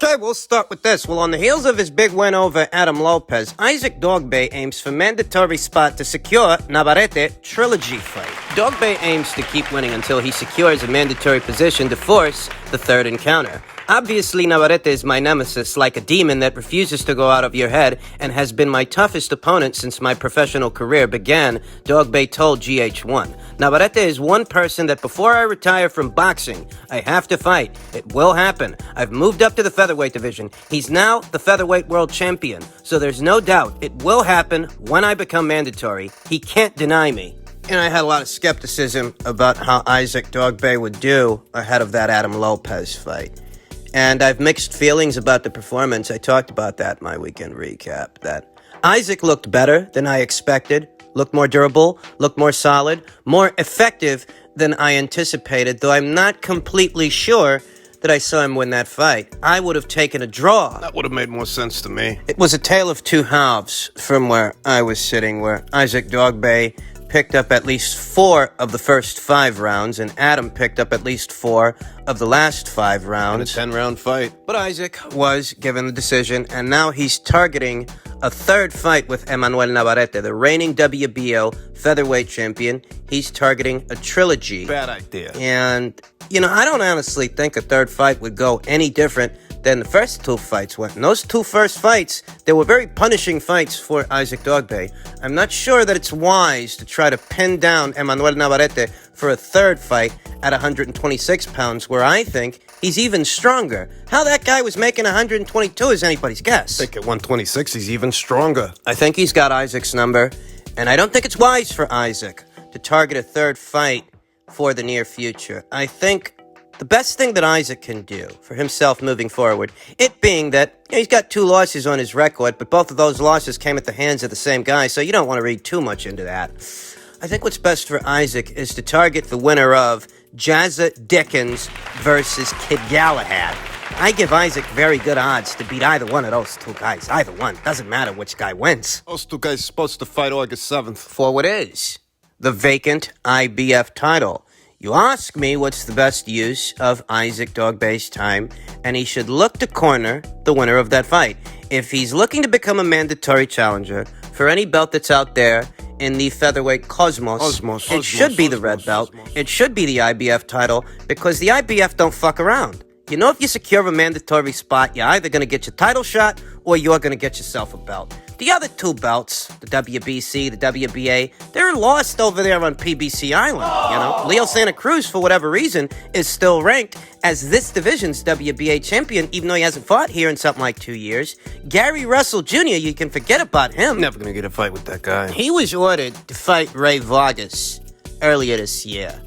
Okay, we'll start with this. Well, on the heels of his big win over Adam Lopez, Isaac Dogboe aims for mandatory spot to secure Navarette trilogy fight. Dogboe aims to keep winning until he secures a mandatory position to force the third encounter. Obviously, Navarette is my nemesis, like a demon that refuses to go out of your head and has been my toughest opponent since my professional career began, Dogboe told GH1. Navarette is one person that before I retire from boxing, I have to fight. It will happen. I've moved up to the featherweight division. He's now the featherweight world champion, so there's no doubt it will happen when I become mandatory. He can't deny me. And I had a lot of skepticism about how Isaac Dogboe would do ahead of that Adam Lopez fight. And I've mixed feelings about the performance. I talked about that in my weekend recap, that Isaac looked better than I expected, looked more durable, looked more solid, more effective than I anticipated, though I'm not completely sure that I saw him win that fight. I would have taken a draw. That would have made more sense to me. It was a tale of two halves from where I was sitting, where Isaac Dogboe picked up at least 4 of the first 5 rounds, and Adam picked up at least 4 of the last 5 rounds. In a 10-round fight. But Isaac was given the decision, and now he's targeting a third fight with Emmanuel Navarette, the reigning WBO featherweight champion. He's targeting a trilogy. Bad idea. And, I don't honestly think a third fight would go any different than the first 2 fights went. And those 2 first fights, they were very punishing fights for Isaac Dogboe. I'm not sure that it's wise to try to pin down Emmanuel Navarette for a third fight at 126 pounds, where I think he's even stronger. How that guy was making 122 is anybody's guess. I think at 126, he's even stronger. I think he's got Isaac's number, and I don't think it's wise for Isaac to target a third fight for the near future. I think the best thing that Isaac can do for himself moving forward, it being that he's got 2 losses on his record, but both of those losses came at the hands of the same guy, so you don't want to read too much into that. I think what's best for Isaac is to target the winner of Jazza Dickens versus Kid Galahad. I give Isaac very good odds to beat either one of those 2 guys. Either one. Doesn't matter which guy wins. Those 2 guys are supposed to fight August 7th. For what is the vacant IBF title. You ask me what's the best use of Isaac Dogboe's time, and he should look to corner the winner of that fight. If he's looking to become a mandatory challenger for any belt that's out there in the featherweight cosmos, it should be the red belt. It should be the IBF title, because the IBF don't fuck around. If you secure a mandatory spot, you're either going to get your title shot or you're going to get yourself a belt. The other 2 belts, the WBC, the WBA, they're lost over there on PBC Island. Leo Santa Cruz, for whatever reason, is still ranked as this division's WBA champion, even though he hasn't fought here in something like 2 years. Gary Russell Jr., you can forget about him. Never gonna get a fight with that guy. He was ordered to fight Ray Vargas earlier this year,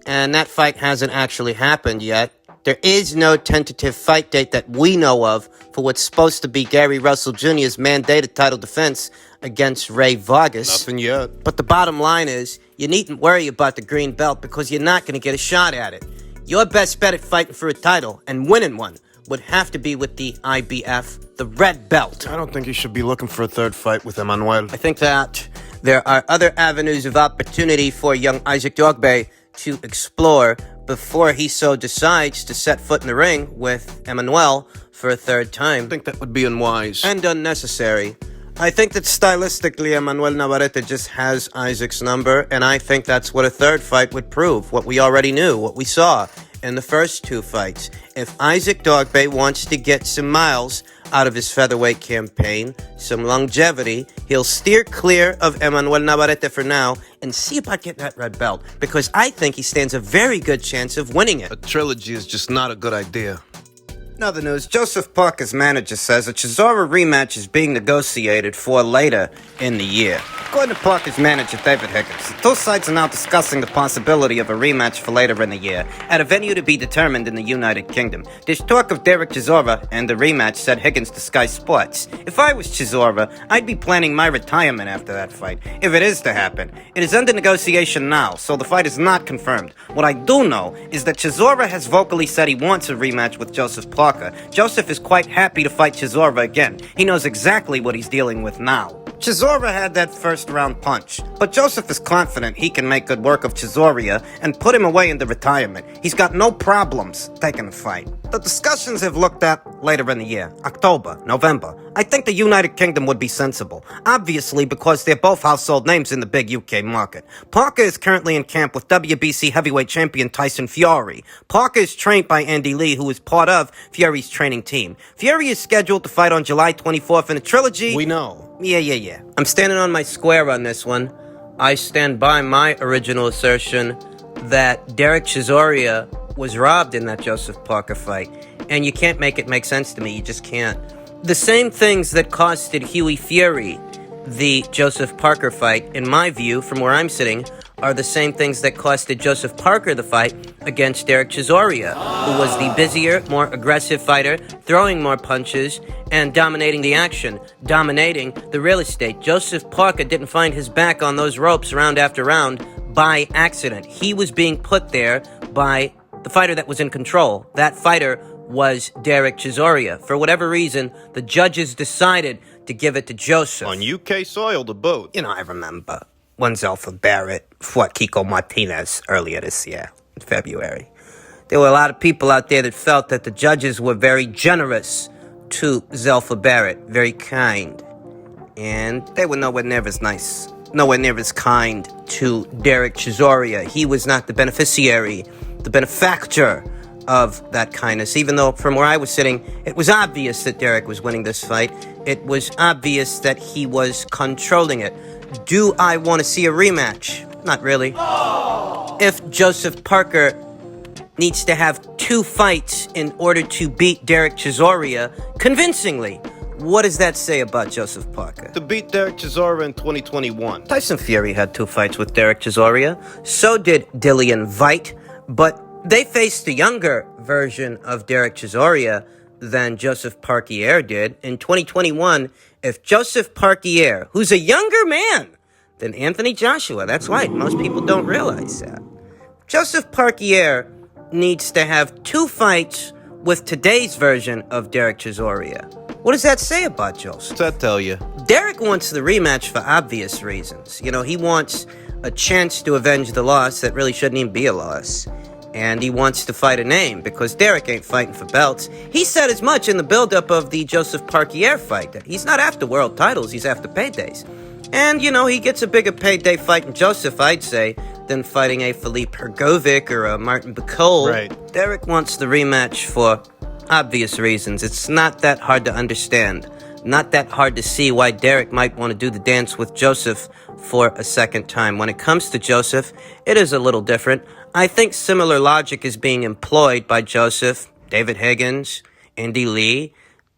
and that fight hasn't actually happened yet. There is no tentative fight date that we know of for what's supposed to be Gary Russell Jr.'s mandated title defense against Ray Vargas. Nothing yet. But the bottom line is, you needn't worry about the green belt because you're not going to get a shot at it. Your best bet at fighting for a title and winning one would have to be with the IBF, the red belt. I don't think you should be looking for a third fight with Emmanuel. I think that there are other avenues of opportunity for young Isaac Dogboe to explore before he so decides to set foot in the ring with Emmanuel for a third time. I think that would be unwise. And unnecessary. I think that stylistically, Emmanuel Navarette just has Isaac's number, and I think that's what a third fight would prove, what we already knew, what we saw in the first 2 fights. If Isaac Dogboe wants to get some miles out of his featherweight campaign, some longevity, he'll steer clear of Emmanuel Navarette for now and see about getting that red belt, because I think he stands a very good chance of winning it. A trilogy is just not a good idea. In other news, Joseph Parker's manager says a Chisora rematch is being negotiated for later in the year. According to Parker's manager, David Higgins, the 2 sides are now discussing the possibility of a rematch for later in the year at a venue to be determined in the United Kingdom. There's talk of Derek Chisora and the rematch, said Higgins to Sky Sports. If I was Chisora, I'd be planning my retirement after that fight, if it is to happen. It is under negotiation now, so the fight is not confirmed. What I do know is that Chisora has vocally said he wants a rematch with Joseph Parker. Joseph is quite happy to fight Chisora again. He knows exactly what he's dealing with now. Chisora had that first round punch, but Joseph is confident he can make good work of Chisora and put him away into retirement. He's got no problems taking the fight. The discussions have looked at later in the year, October, November. I think the United Kingdom would be sensible, obviously because they're both household names in the big UK market. Parker is currently in camp with WBC heavyweight champion Tyson Fury. Parker is trained by Andy Lee, who is part of Fury's training team. Fury is scheduled to fight on July 24th in a trilogy. We know. Yeah. I'm standing on my square on this one. I stand by my original assertion that Derek Chisora was robbed in that Joseph Parker fight. And you can't make it make sense to me. You just can't. The same things that costed Hughie Fury the Joseph Parker fight, in my view, from where I'm sitting, are the same things that costed Joseph Parker the fight against Derek Chisora, who was the busier, more aggressive fighter, throwing more punches, and dominating the action, dominating the real estate. Joseph Parker didn't find his back on those ropes round after round by accident. He was being put there by the fighter that was in control. That fighter was Derek Chisora. For whatever reason, the judges decided to give it to Joseph. On UK soil to boot. You know, I remember when Zelfa Barrett fought Kiko Martinez earlier this year, in February. There were a lot of people out there that felt that the judges were very generous to Zelfa Barrett, very kind. And they were nowhere near as nice, nowhere near as kind to Derek Chisora. He was not the beneficiary, the benefactor of that kindness, even though from where I was sitting, it was obvious that Derek was winning this fight. It was obvious that he was controlling it. Do I want to see a rematch? Not really. If Joseph Parker needs to have 2 fights in order to beat Derek Chisora convincingly, what does that say about Joseph Parker? To beat Derek Chisora in 2021. Tyson Fury had 2 fights with Derek Chisora. So did Dillian Whyte, but they faced a younger version of Derek Chisora than Joseph Parker did. In 2021, if Joseph Parker, who's a younger man than Anthony Joshua, that's right, most people don't realize that. Joseph Parker needs to have 2 fights with today's version of Derek Chisora. What does that say about Joseph? What's that tell you? Derek wants the rematch for obvious reasons. You know, he wants a chance to avenge the loss that really shouldn't even be a loss. And he wants to fight a name, because Derek ain't fighting for belts. He said as much in the buildup of the Joseph Parker fight, that he's not after world titles, he's after paydays. And, you know, he gets a bigger payday fighting Joseph, I'd say, than fighting a Philippe Hrgovic or a Martin Bacol. Right. Derek wants the rematch for obvious reasons. It's not that hard to understand. Not that hard to see why Derek might want to do the dance with Joseph for a second time. When it comes to Joseph, it is a little different. I think similar logic is being employed by Joseph, David Higgins, Andy Lee.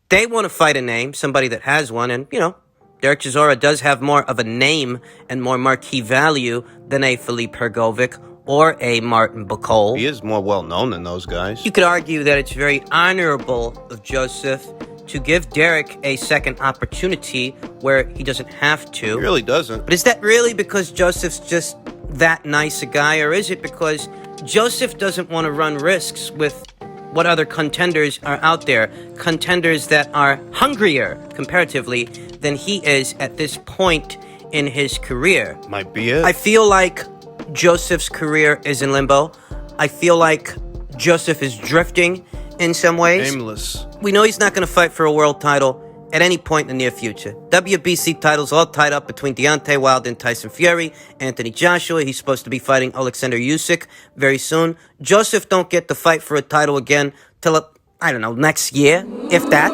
They want to fight a name, somebody that has one, and, you know, Derek Chisora does have more of a name and more marquee value than a Philippe Hrgovic or a Martin Bacol. He is more well-known than those guys. You could argue that it's very honorable of Joseph to give Derek a second opportunity where he doesn't have to. He really doesn't. But is that really because Joseph's just that nice a guy, or is it because Joseph doesn't want to run risks with what other contenders are out there? Contenders that are hungrier, comparatively, than he is at this point in his career. Might be it. I feel like Joseph's career is in limbo. I feel like Joseph is drifting in some ways. Aimless. We know he's not going to fight for a world title at any point in the near future. WBC titles all tied up between Deontay Wilder and Tyson Fury. Anthony Joshua, he's supposed to be fighting Alexander Usyk very soon. Joseph don't get to fight for a title again till, I don't know, next year, if that.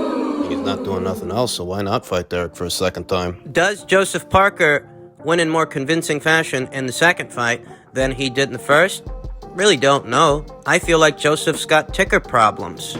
He's not doing nothing else, so why not fight Derek for a second time? Does Joseph Parker win in more convincing fashion in the second fight than he did in the first? Really don't know. I feel like Joseph's got ticker problems.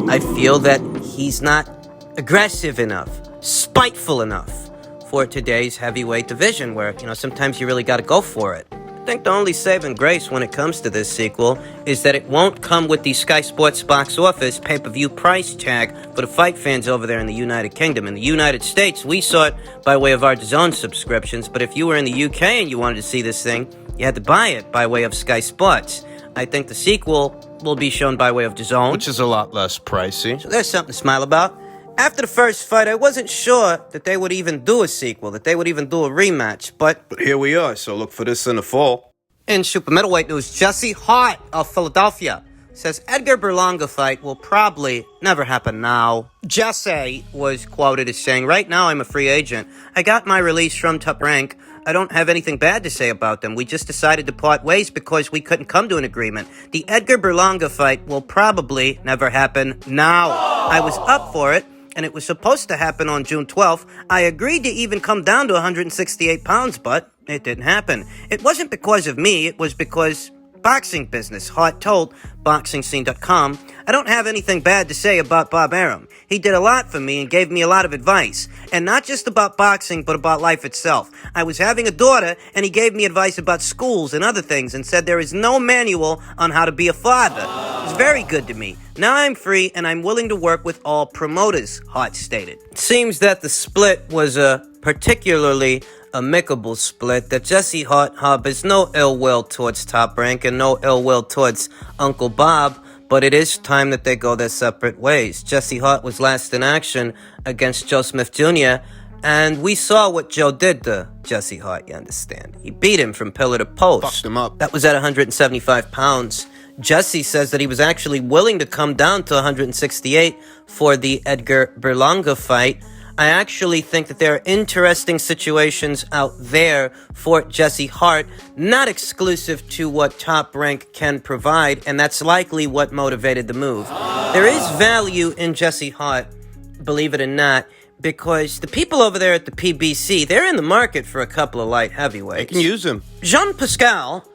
I feel that he's not aggressive enough, spiteful enough for today's heavyweight division, where, you know, sometimes you really got to go for it. I think the only saving grace when it comes to this sequel is that it won't come with the Sky Sports box office pay-per-view price tag for the fight fans over there in the United Kingdom. In the United States, we saw it by way of our DAZN subscriptions, but if you were in the UK and you wanted to see this thing, you had to buy it by way of Sky Sports. I think the sequel will be shown by way of DAZN, Which is a lot less pricey. so there's something to smile about. After the first fight, I wasn't sure that they would even do a sequel, that they would even do a rematch, but But here we are, so look for this in the fall. in super middleweight news, Jesse Hart of Philadelphia says Edgar Berlanga fight will probably never happen now. Jesse was quoted as saying, right now I'm a free agent. I got my release from Top Rank. I don't have anything bad to say about them. We just decided to part ways because we couldn't come to an agreement. The Edgar Berlanga fight will probably never happen now. I was up for it, and it was supposed to happen on June 12th. I agreed to even come down to 168 pounds, but it didn't happen. It wasn't because of me, it was because boxing business. Hart told BoxingScene.com, I don't have anything bad to say about Bob Arum. He did a lot for me and gave me a lot of advice. And not just about boxing, but about life itself. I was having a daughter, and he gave me advice about schools and other things and said there is no manual on how to be a father. It was very good to me. Now I'm free, and I'm willing to work with all promoters, Hart stated. It seems that the split was a particularly amicable split, that Jesse Hart harbors no ill will towards Top Rank and no ill will towards Uncle Bob, but it is time that they go their separate ways. Jesse Hart was last in action against Joe Smith Jr., and we saw what Joe did to Jesse Hart, you understand. He beat him from pillar to post. Fucked him up. That was at 175 pounds. Jesse says that he was actually willing to come down to 168 for the Edgar Berlanga fight. I actually think that there are interesting situations out there for Jesse Hart, not exclusive to what Top Rank can provide, and that's likely what motivated the move. There is value in Jesse Hart, believe it or not, because the people over there at the PBC, they're in the market for a couple of light heavyweights. They can use him. Jean Pascal,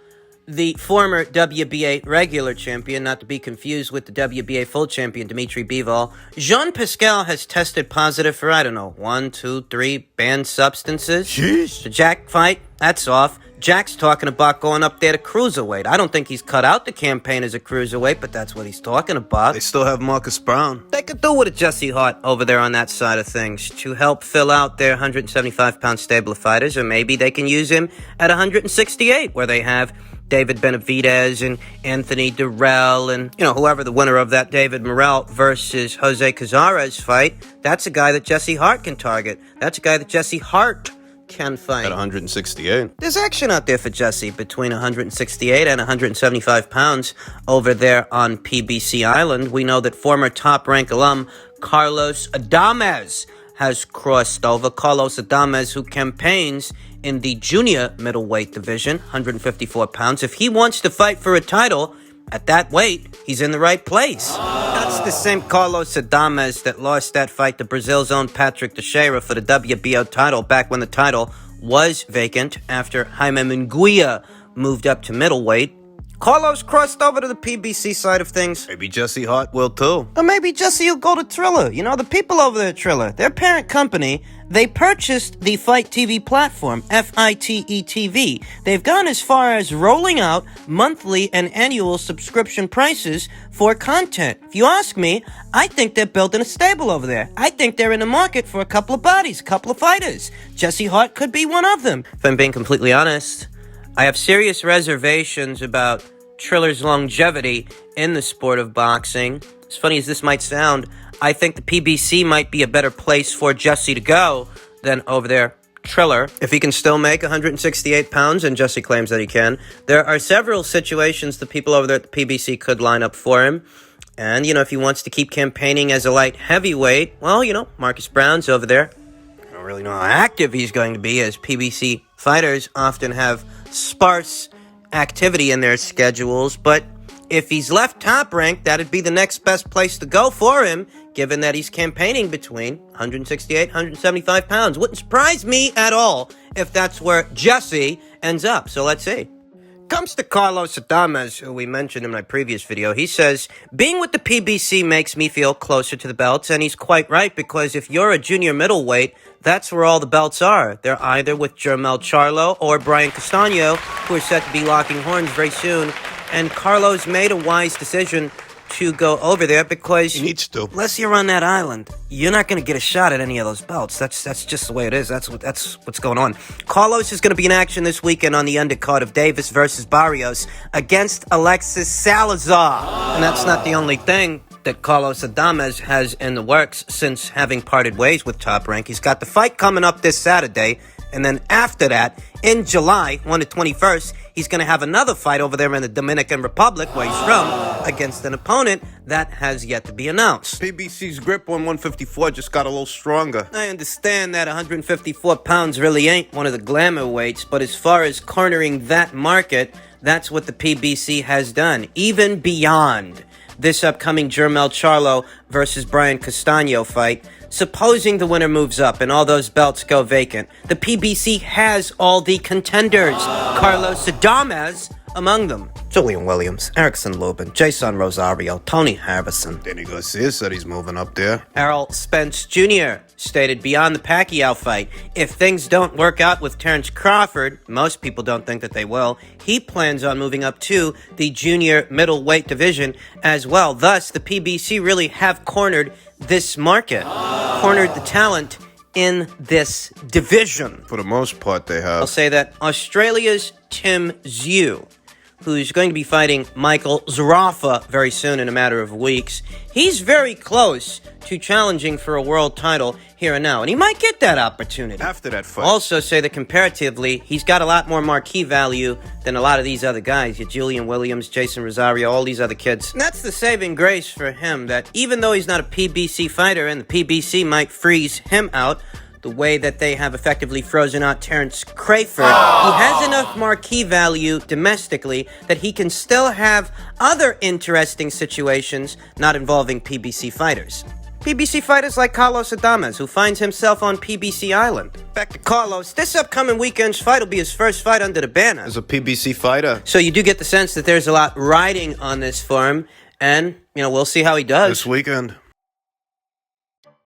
the former WBA regular champion, not to be confused with the WBA full champion, Dimitri Bivol. Jean Pascal has tested positive for, 1, 2, 3 banned substances. Jeez. The Jack fight, that's off. Jack's talking about going up there to cruiserweight. I don't think he's cut out the campaign as a cruiserweight, but that's what he's talking about. They still have Marcus Brown. They could do with a Jesse Hart over there on that side of things to help fill out their 175-pound stable of fighters, or maybe they can use him at 168, where they have David Benavidez and Anthony Durrell and, whoever the winner of that David Morrell versus Jose Cazares fight. That's a guy that Jesse Hart can target. That's a guy that Jesse Hart can fight. At 168. There's action out there for Jesse between 168 and 175 pounds over there on PBC Island. We know that former Top Rank alum Carlos Adames has crossed over. Carlos Adames, who campaigns in the junior middleweight division, 154 pounds. If he wants to fight for a title at that weight, he's in the right place. That's the same Carlos Adames that lost that fight to Brazil's own Patrick Teixeira for the WBO title back when the title was vacant after Jaime Munguia moved up to middleweight. Carlos crossed over to the PBC side of things. Maybe Jesse Hart will too. Or maybe Jesse will go to Triller. The people over there at Triller, their parent company, they purchased the Fight TV platform, FITE TV. They've gone as far as rolling out monthly and annual subscription prices for content. If you ask me, I think they're building a stable over there. I think they're in the market for a couple of bodies, a couple of fighters. Jesse Hart could be one of them. If I'm being completely honest, I have serious reservations about Triller's longevity in the sport of boxing. As funny as this might sound, I think the PBC might be a better place for Jesse to go than over there, Triller. If he can still make 168 pounds, and Jesse claims that he can, there are several situations the people over there at the PBC could line up for him. And, if he wants to keep campaigning as a light heavyweight, well, Marcus Brown's over there. I don't really know how active he's going to be, as PBC fighters often have sparse activity in their schedules, but if he's left Top Rank, that'd be the next best place to go for him, given that he's campaigning between 168 175 pounds. Wouldn't surprise me at all if that's where Jesse ends up. So let's see. Comes to Carlos Adames, who we mentioned in my previous video. He says, being with the PBC makes me feel closer to the belts, and he's quite right, because if you're a junior middleweight, that's where all the belts are. They're either with Jermel Charlo or Brian Castano, who are set to be locking horns very soon. And Carlos made a wise decision to go over there because He needs to. unless you're on that island, you're not going to get a shot at any of those belts. That's just the way it is. That's what's going on. Carlos is going to be in action this weekend on the undercard of Davis versus Barrios against Alexis Salazar. And that's not the only thing that Carlos Adames has in the works since having parted ways with Top Rank. He's got the fight coming up this Saturday And then after that, in July, on the 21st, he's going to have another fight over there in the Dominican Republic, where he's from, against an opponent that has yet to be announced. PBC's grip on 154 just got a little stronger. I understand that 154 pounds really ain't one of the glamour weights, but as far as cornering that market, that's what the PBC has done, even beyond this upcoming Jermel Charlo versus Brian Castano fight. Supposing the winner moves up and all those belts go vacant, the PBC has all the contenders. Carlos Adames among them. Julian Williams, Erickson Lubin, Jason Rosario, Tony Harrison. Danny Garcia said he's moving up there. Errol Spence Jr. stated beyond the Pacquiao fight, if things don't work out with Terrence Crawford, most people don't think that they will, he plans on moving up to the junior middleweight division as well. Thus, the PBC really have cornered this market, cornered the talent in this division. For the most part, they have. I'll say that Australia's Tim Zhu, who's going to be fighting Michael Zarafa very soon in a matter of weeks, he's very close to challenging for a world title here and now, and he might get that opportunity. After that fight. Also say that comparatively, he's got a lot more marquee value than a lot of these other guys. Your Julian Williams, Jason Rosario, all these other kids. And that's the saving grace for him, that even though he's not a PBC fighter and the PBC might freeze him out, the way that they have effectively frozen out Terrence Crawford, he has enough marquee value domestically that he can still have other interesting situations not involving PBC fighters. PBC fighters like Carlos Adames, who finds himself on PBC Island. Back to Carlos, this upcoming weekend's fight will be his first fight under the banner. As a PBC fighter. So you do get the sense that there's a lot riding on this for him, and, we'll see how he does. This weekend.